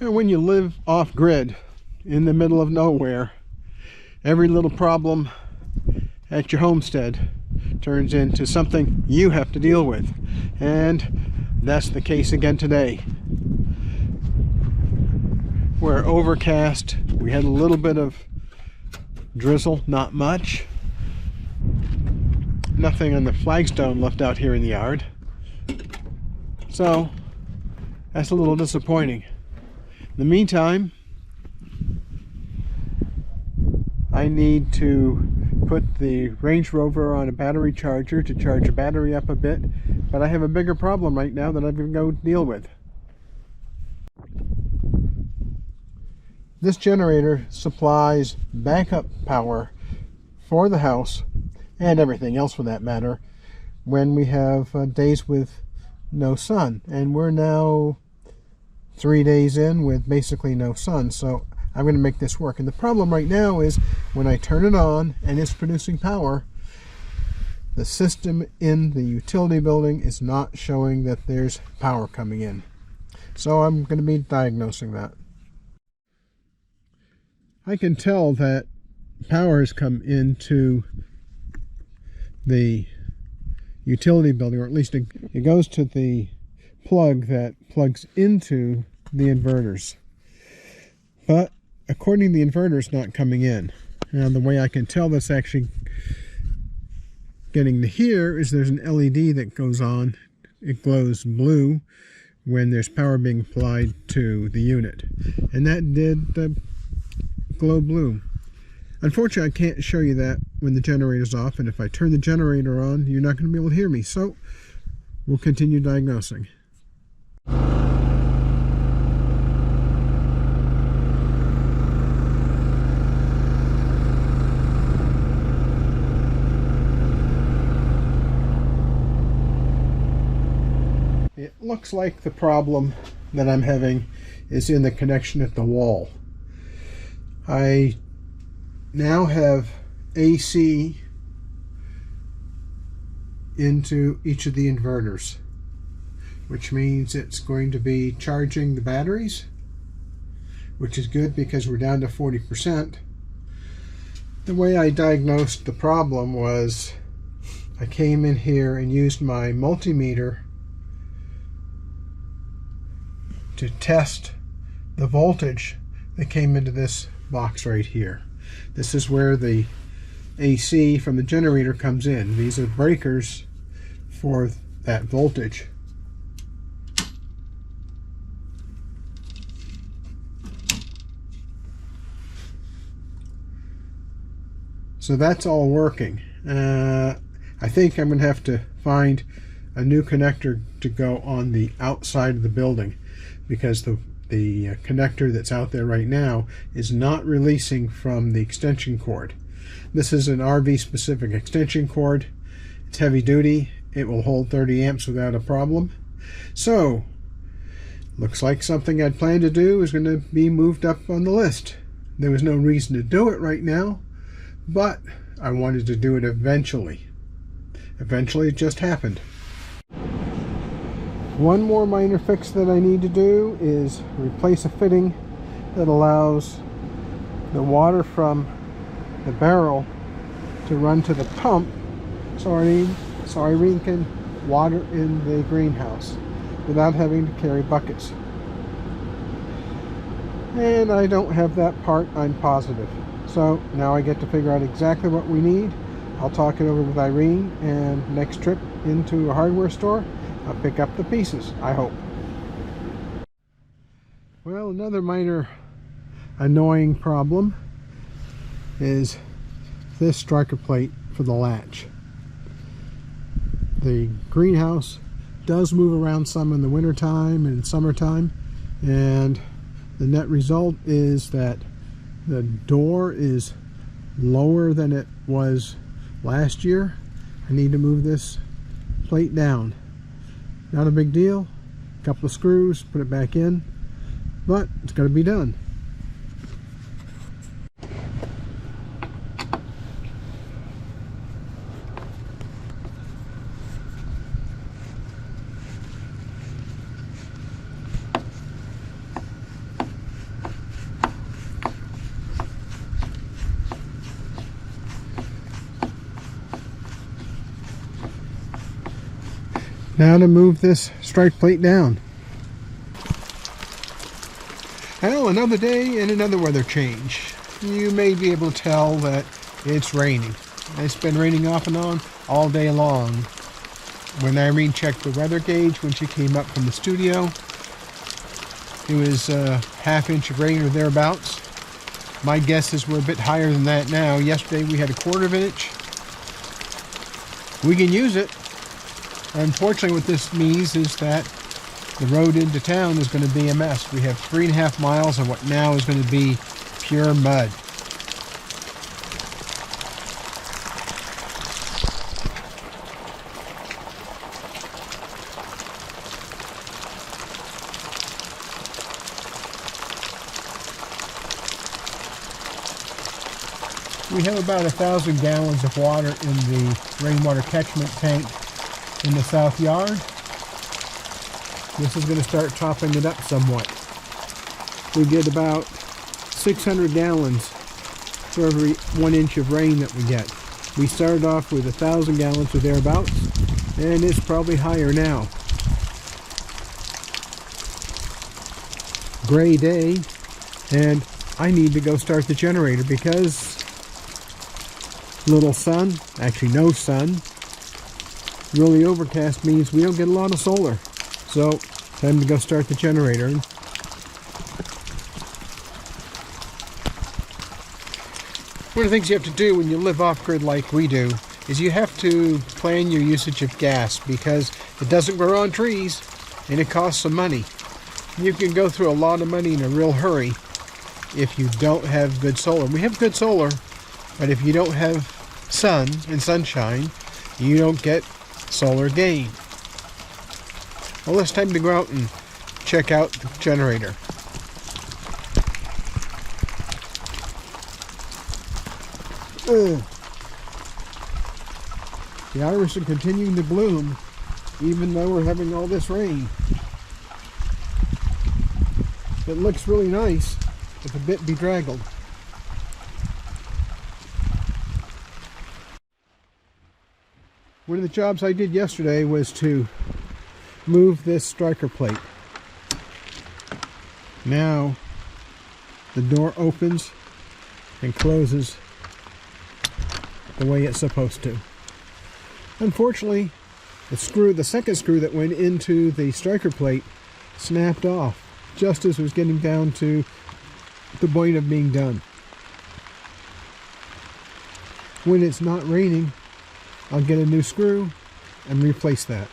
And when you live off-grid in the middle of nowhere, every little problem at your homestead turns into something you have to deal with. And that's the case again today. We're overcast. We had a little bit of drizzle, not much. Nothing on the flagstone left out here in the yard. So that's a little disappointing. In the meantime, I need to put the Range Rover on a battery charger to charge the battery up a bit, but I have a bigger problem right now that I'm going to go deal with. This generator supplies backup power for the house and everything else for that matter when we have days with no sun, and we're now 3 days in with basically no sun, so I'm going to make this work. And the problem right now is when I turn it on and it's producing power, the system in the utility building is not showing that there's power coming in. So I'm going to be diagnosing that. I can tell that power has come into the utility building, or at least it goes to the plug that plugs into the inverters. But according to the inverter, it's not coming in. Now the way I can tell that's actually getting to here is there's an LED that goes on. It glows blue when there's power being applied to the unit. And that did glow blue. Unfortunately, I can't show you that when the generator's off, and if I turn the generator on, you're not going to be able to hear me. So we'll continue diagnosing. It looks like the problem that I'm having is in the connection at the wall. I now have AC into each of the inverters, which means it's going to be charging the batteries, which is good because we're down to 40%. The way I diagnosed the problem was I came in here and used my multimeter to test the voltage that came into this box right here. This is where the AC from the generator comes in. These are breakers for that voltage. So that's all working. I think I'm going to have to find a new connector to go on the outside of the building, because the connector that's out there right now is not releasing from the extension cord. This is an RV specific extension cord. It's heavy duty. It will hold 30 amps without a problem. So looks like something I'd planned to do is going to be moved up on the list. There was no reason to do it right now, but I wanted to do it eventually. Eventually it just happened. One more minor fix that I need to do is replace a fitting that allows the water from the barrel to run to the pump so Irene can water in the greenhouse without having to carry buckets. And I don't have that part, I'm positive. So now I get to figure out exactly what we need. I'll talk it over with Irene, and next trip into a hardware store, I'll pick up the pieces, I hope. Well, another minor annoying problem is this striker plate for the latch. The greenhouse does move around some in the wintertime and summertime, and the net result is that the door is lower than it was last year. I need to move this plate down. Not a big deal. A couple of screws, put it back in, but it's got to be done. Now to move this strike plate down. Well, another day and another weather change. You may be able to tell that it's raining. It's been raining off and on all day long. When Irene checked the weather gauge when she came up from the studio, it was a half-inch of rain or thereabouts. My guess is we're a bit higher than that now. Yesterday we had a quarter of an inch. We can use it. Unfortunately, what this means is that the road into town is going to be a mess. We have 3.5 miles of what now is going to be pure mud. We have about 1,000 gallons of water in the rainwater catchment tank in the south yard. This is going to start topping it up somewhat. We get about 600 gallons for every 1 inch of rain that we get. We started off with 1,000 gallons or thereabouts, and it's probably higher now. Gray day, and I need to go start the generator because little sun, actually no sun, really overcast means we don't get a lot of solar. So, time to go start the generator. One of the things you have to do when you live off-grid like we do is you have to plan your usage of gas because it doesn't grow on trees and it costs some money. You can go through a lot of money in a real hurry if you don't have good solar. We have good solar, but if you don't have sun and sunshine, you don't get solar gain. Well, it's time to go out and check out the generator. The iris are continuing to bloom even though we're having all this rain. It looks really nice, but a bit bedraggled. One of the jobs I did yesterday was to move this striker plate. Now the door opens and closes the way it's supposed to. Unfortunately, the second screw that went into the striker plate snapped off just as it was getting down to the point of being done. When it's not raining, I'll get a new screw and replace that.